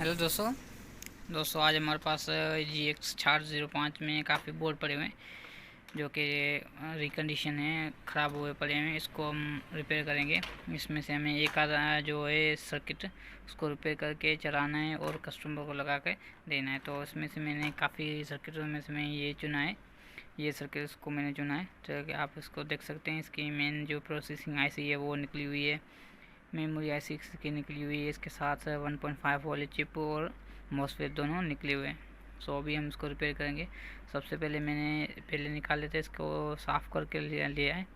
Hello दोस्तों आज हमारे पास GX6005 में काफ़ी बोर्ड पड़े हुए हैं जो कि रिकंडीशन है, ख़राब हुए पड़े हैं। इसको हम रिपेयर करेंगे। इसमें से हमें एक आधा जो है सर्किट उसको रिपेयर करके चलाना है और कस्टमर को लगा के देना है। तो इसमें से मैंने काफ़ी सर्किटों में से मैं ये चुना है, ये सर्किट इसको मैंने चुना है। तो कि आप इसको देख सकते हैं, इसकी मेन जो प्रोसेसिंग आईसी है वो निकली हुई है, मेमोरी आई की निकली हुई है, इसके साथ 1.5 वाली चिप और मॉसफेट दोनों निकले हुए हैं। सो अभी हम इसको रिपेयर करेंगे। सबसे पहले निकाल लेते हैं, इसको साफ़ करके लिया है,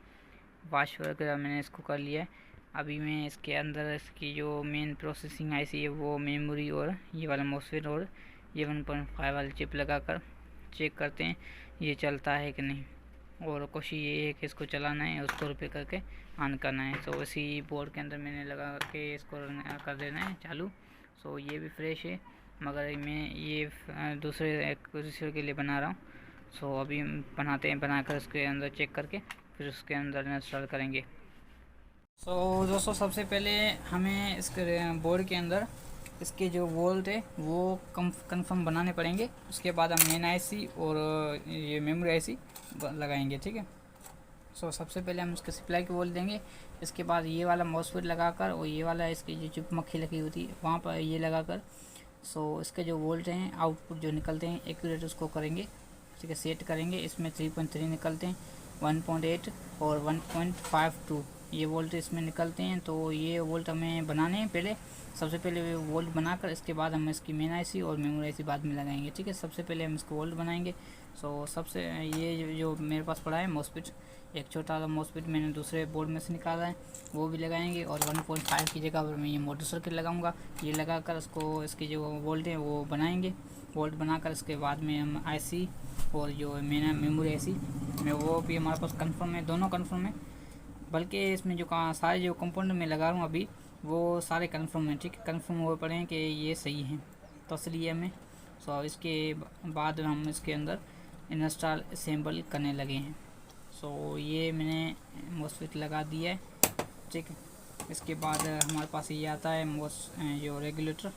वाश वगैरह मैंने इसको कर लिया है। अभी मैं इसके अंदर इसकी जो मेन प्रोसेसिंग आईसी है वो मेमोरी और ये वाला मॉसफेट और ये 1.5 वाली चिप लगाकर चेक करते हैं ये चलता है कि नहीं। और कोशिश ये है कि इसको चलाना है, उसको रिपेयर करके ऑन करना है। सो इसी बोर्ड के अंदर मैंने लगा के इसको कर देना है चालू। सो ये भी फ्रेश है, मगर मैं ये दूसरे एक्विजिशन के लिए बना रहा हूँ। सो अभी बनाकर इसके अंदर चेक करके फिर उसके अंदर इंस्टॉल करेंगे। सो दोस्तों सबसे पहले हमें इसके बोर्ड के अंदर इसके जो वोल्ट है वो कंफर्म बनाने पड़ेंगे। उसके बाद हम मेन आईसी और ये मेमोरी आईसी लगाएंगे, ठीक है। सो सबसे पहले हम इसके सप्लाई की वोल्ट देंगे। इसके बाद ये वाला मॉसफेट लगाकर और ये वाला इसकी जो चिप मक्खी लगी होती है वहाँ पर ये लगाकर सो इसके जो वोल्ट हैं आउटपुट जो निकलते हैं एक्यूरेट उसको करेंगे, ठीक है, सेट करेंगे। इसमें 3.3 निकलते हैं, 1.8 और 1.52 ये वोल्ट इसमें निकलते हैं। तो ये वोल्ट हमें बनाने हैं पहले। सबसे पहले वे वोल्ट बनाकर इसके बाद हम इसकी मेन आईसी और मेमोरी आईसी बाद में लगाएंगे, ठीक है। सबसे पहले हम इसको वोल्ट बनाएंगे। सो सबसे ये जो मेरे पास पड़ा है मॉसफेट, एक छोटा सा मॉसफेट मैंने दूसरे बोर्ड में से निकाला है, वो भी लगाएंगे। और 1.5 की जगह पर मैं ये मोटर सर्किट लगाऊंगा। ये लगाकर इसको इसकी जो वोल्ट है वो बनाएंगे। वोल्ट बनाकर इसके बाद में हम आईसी और जो मेरा मेमोरी आईसी में वो भी हमारे पास कंफर्म है, दोनों कंफर्म है। बल्कि इसमें जो सारे जो कंपाउंड में लगा रहा हूँ अभी वो सारे कंफर्म हैं, ठीक है, कंफर्म हुए पड़े हैं कि ये सही है तसलिए में। सो इसके बाद हम इसके अंदर इंस्टॉल असेंबल करने लगे हैं। सो ये मैंने मॉसफेट लगा दिया है, ठीक है। इसके बाद हमारे पास ये आता है जो रेगुलेटर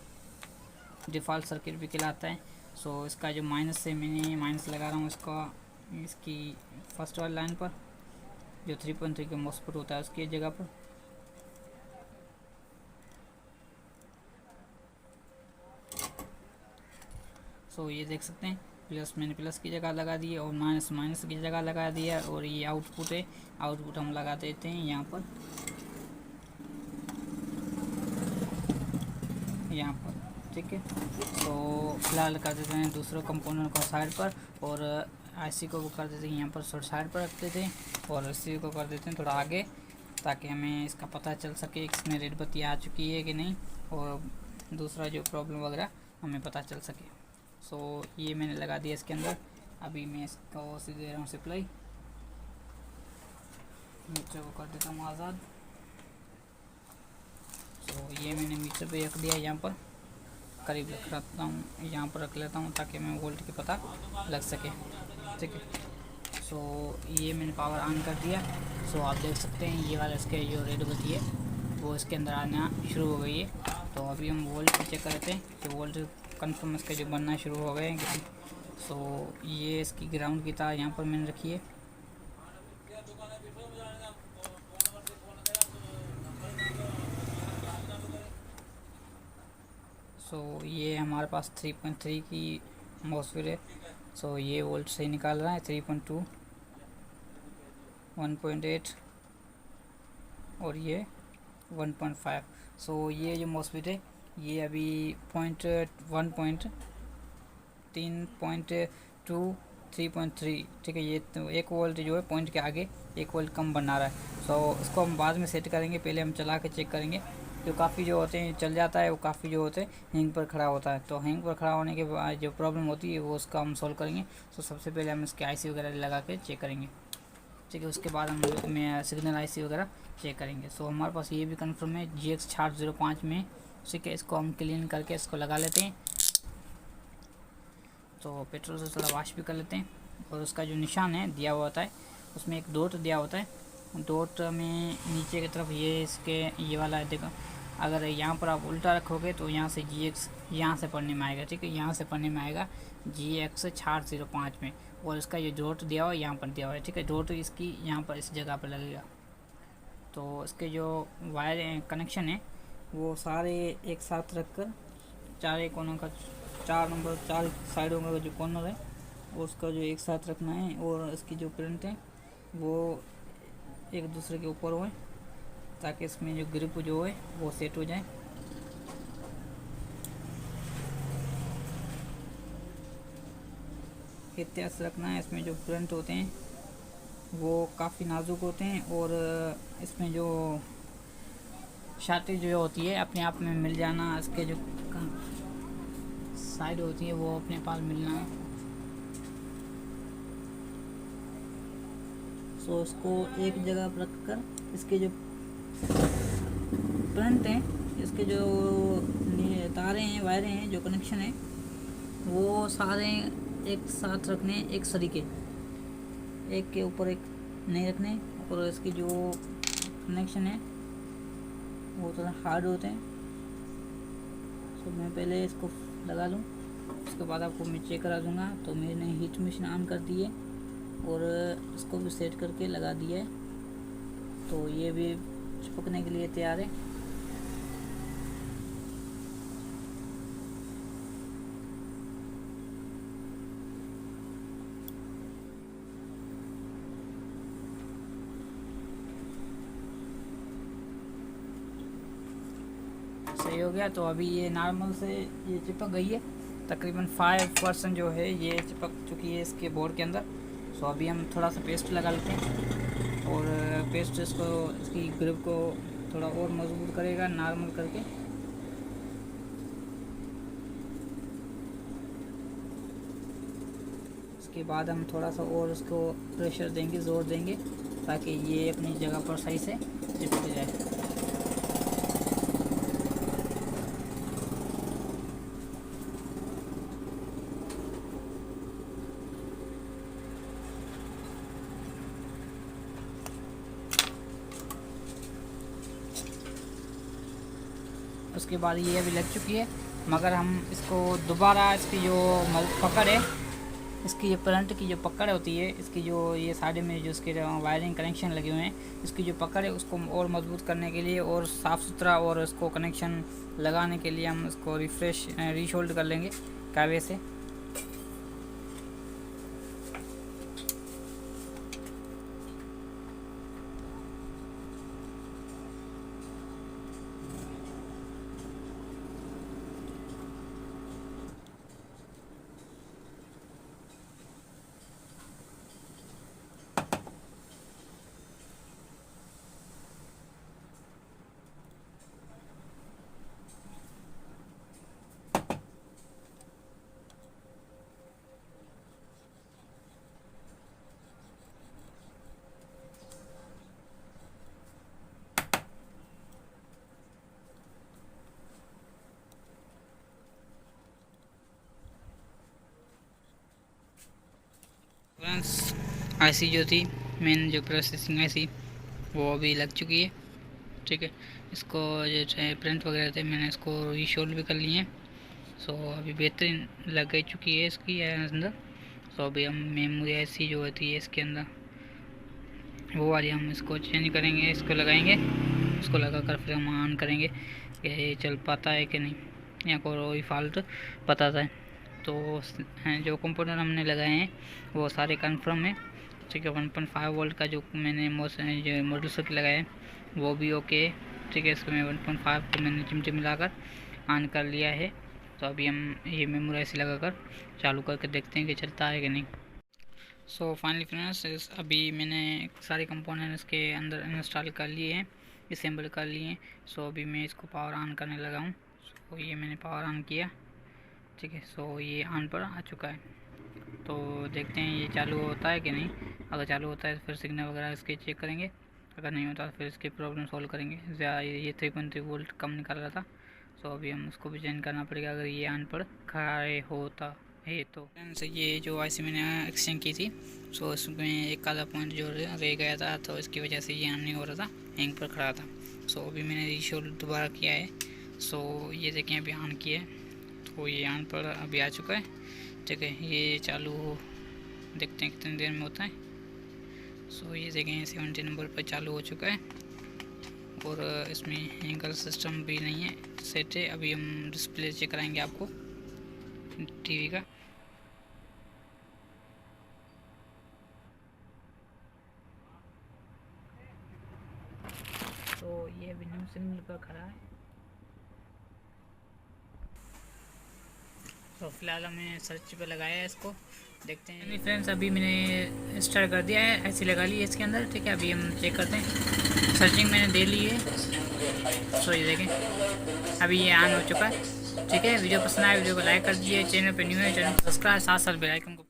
डिफ़ॉल्ट सर्किट भी कहलाता है। सो इसका जो माइनस से मैंने माइनस लगा रहा हूँ इसकी फर्स्ट वाली लाइन पर जो 3.3 का मॉसफेट होता है उसकी जगह पर। सो ये देख सकते हैं प्लस मैंने प्लस की जगह लगा दी है और माइनस माइनस की जगह लगा दिया है। और ये आउटपुट है, आउटपुट हम लगा देते हैं यहाँ पर, ठीक है। तो फिलहाल कर देते हैं दूसरे कंपोनेंट को साइड पर और आईसी को कर देते हैं यहाँ पर साइड पर रख देते हैं और इसी को कर देते हैं थोड़ा आगे, ताकि हमें इसका पता चल सके इसमें रेड बत्ती आ चुकी है कि नहीं और दूसरा जो प्रॉब्लम वगैरह हमें पता चल सके। सो ये मैंने लगा दिया इसके अंदर। अभी मैं इसको सीधे दे रहा हूँ सप्लाई, मीटर को कर देता हूँ आज़ाद। सो ये मैंने मीटर पे रख दिया, यहाँ पर करीब रख लेता हूँ, यहाँ पर रख लेता हूँ ताकि मैं वोल्ट के पता लग सके, ठीक है। सो ये मैंने पावर ऑन कर दिया। सो आप देख सकते हैं ये वाला इसके जो रेड बत्ती है वो इसके अंदर आना शुरू हो गई है। तो अभी हम वोल्ट चेक करते हैं कि वोल्ट कंफर्म इसके जो बनना शुरू हो गए हैं। सो ये इसकी ग्राउंड की तार यहाँ पर मैंने रखी है। सो ये हमारे पास 3.3 की मॉसफेट है। सो ये वोल्ट सही निकाल रहा है, 3.2, 1.8 और ये 1.5। सो ये जो मॉसफेट है ये अभी 1.3.2 3.3, ठीक है। ये तो 1 वोल्ट जो है पॉइंट के आगे 1 वोल्ट कम बना रहा है। सो इसको हम बाद में सेट करेंगे, पहले हम चला के चेक करेंगे। जो काफ़ी जो होते हैं चल जाता है, वो काफ़ी जो होते हैं हैंग पर खड़ा होता है। तो हैंग पर खड़ा होने के बाद जो प्रॉब्लम होती है वो उसका हम सॉल्व करेंगे। सो सबसे पहले हम इसके आईसी वगैरह लगा के चेक करेंगे, ठीक है। उसके बाद हम सिग्नल आईसी वगैरह चेक करेंगे। सो हमारे पास ये भी कंफर्म है GX6005 में, ठीक है। इसको हम क्लीन करके इसको लगा लेते हैं। तो पेट्रोल से थोड़ा वाश भी कर लेते हैं। और उसका जो निशान है दिया हुआ होता है उसमें एक डॉट दिया होता है, डॉट में नीचे की तरफ ये इसके ये वाला है, देखो अगर यहाँ पर आप उल्टा रखोगे तो यहाँ से GX यहाँ से पढ़ने में आएगा, ठीक है, यहाँ से पढ़ने में आएगा GX 405 में, और इसका ये डॉट दिया हुआ यहाँ पर दिया हुआ है, ठीक है, डॉट इसकी यहाँ पर इस जगह पर लगेगा। तो इसके जो वायर कनेक्शन है वो सारे एक साथ रखकर चार कोनों का 4 नंबर 4 साइडों का जो कॉर्नर है उसका जो एक साथ रखना है, और इसकी जो प्रिंट है वो एक दूसरे के ऊपर हो ताकि इसमें जो ग्रिप जो है वो सेट हो जाए। इतिहास रखना है। इसमें जो प्रिंट होते हैं वो काफ़ी नाजुक होते हैं, और इसमें जो शार्टेज जो होती है अपने आप में मिल जाना, इसके जो साइड होती है वो अपने पास मिलना है। सो इसको एक जगह पर रखकर इसके जो प्रिंट हैं, इसके जो तारे हैं, वायरें हैं, जो कनेक्शन है वो सारे एक साथ रखने, एक सरीके, एक के ऊपर एक नहीं रखने, और इसकी जो कनेक्शन है वो थोड़ा हार्ड होते हैं। तो मैं पहले इसको लगा लूँ, उसके बाद आपको मैं चेक करा दूँगा। तो मैंने हीट मशीन ऑन कर दी है और इसको भी सेट करके लगा दिया है, तो ये भी चिपकने के लिए तैयार है। सही हो गया। तो अभी ये नॉर्मल से ये चिपक गई है, तकरीबन 5% जो है ये चिपक चुकी है इसके बोर्ड के अंदर। सो अभी हम थोड़ा सा पेस्ट लगा लेते हैं, और पेस्ट इसकी ग्रिप को थोड़ा और मजबूत करेगा नॉर्मल करके। इसके बाद हम थोड़ा सा और उसको प्रेशर देंगे, ज़ोर देंगे, ताकि ये अपनी जगह पर सही से चिपक जाए। उसके बाद ये अभी लग चुकी है, मगर हम इसको दोबारा इसकी जो पकड़ है, इसकी जो करंट की जो पकड़ होती है, इसकी जो ये साइड में जो इसके वायरिंग कनेक्शन लगे हुए हैं, इसकी जो पकड़ है उसको और मजबूत करने के लिए और साफ़ सुथरा और इसको कनेक्शन लगाने के लिए हम इसको रीशोल्ड कर लेंगे कावे से। फ्रेंड्स, आईसी जो थी मेन जो प्रोसेसिंग आईसी वो अभी लग चुकी है, ठीक है। इसको जो प्रिंट वगैरह थे मैंने इसको रीशोल्ड भी कर लिए हैं। सो अभी बेहतरीन लग गई चुकी है इसकी अंदर। सो अभी हम मेमोरी आईसी जो होती है इसके अंदर वो वाली हम इसको चेंज करेंगे, इसको लगाएंगे, इसको लगाकर फिर हम ऑन करेंगे कि ये चल पाता है कि नहीं, या कोई फॉल्ट बताता है। तो जो कंपोनेंट हमने लगाए हैं वो सारे कन्फर्म है, ठीक है। 1.5 वोल्ट का जो मैंने जो मॉडल सर्किट लगाया है वो भी ओके है, ठीक है। इसको मैं 1.5 को मैंने चिमटे मिलाकर ऑन कर लिया है। तो अभी हम ये मेमोरी ऐसे लगाकर चालू करके देखते हैं कि चलता है कि नहीं। सो फाइनली फ्रेंड्स, अभी मैंने सारे कंपोनेंट इसके अंदर इंस्टॉल कर लिए हैं, असेंबल कर लिए हैं। सो अभी मैं इसको पावर ऑन करने लगा हूँ। सो ये मैंने पावर ऑन किया, ठीक है। सो ये ऑन पर आ चुका है। तो देखते हैं ये चालू होता है कि नहीं। अगर चालू होता है तो फिर सिग्नल वगैरह इसके चेक करेंगे, अगर नहीं होता तो फिर इसकी प्रॉब्लम सॉल्व करेंगे। ये 3.3 वोल्ट कम निकाल रहा था। सो अभी हम उसको भी चेंज करना पड़ेगा अगर ये ऑन पर खड़े होता है तो। ये जो आईसी मैंने एक्सचेंज की थी, सो इसमें एक आधा पॉइंट जो रह गया था, तो इसकी वजह से ये ऑन नहीं हो रहा था, हैंग पर खड़ा था। सो अभी मैंने रीशोल दोबारा किया है। सो ये देखें अभी ऑन किया है, तो ये ऑन पर अभी आ चुका है। ठीक है, ये चालू देखते हैं कितनी देर में होता है। सो ये देखें 70 नंबर पर चालू हो चुका है और इसमें एंगल सिस्टम भी नहीं है, सेट है। अभी हम डिस्प्ले चेक कराएंगे आपको टीवी का। तो ये अभी न्यू सिग्नल पर खड़ा है। तो फिलहाल हमें सर्च पे लगाया है इसको, देखते हैं। फ्रेंड्स अभी मैंने स्टार्ट कर दिया है, ऐसी लगा ली है इसके अंदर। ठीक है, अभी हम चेक करते हैं। सर्चिंग मैंने दे ली है। सो ये देखें अभी ये ऑन हो चुका है। ठीक है, वीडियो पसंद आए वीडियो को लाइक कर दीजिए, चैनल पे न्यू है चैनल को सब्सक्राइब, साथ साथ बेल आइकन को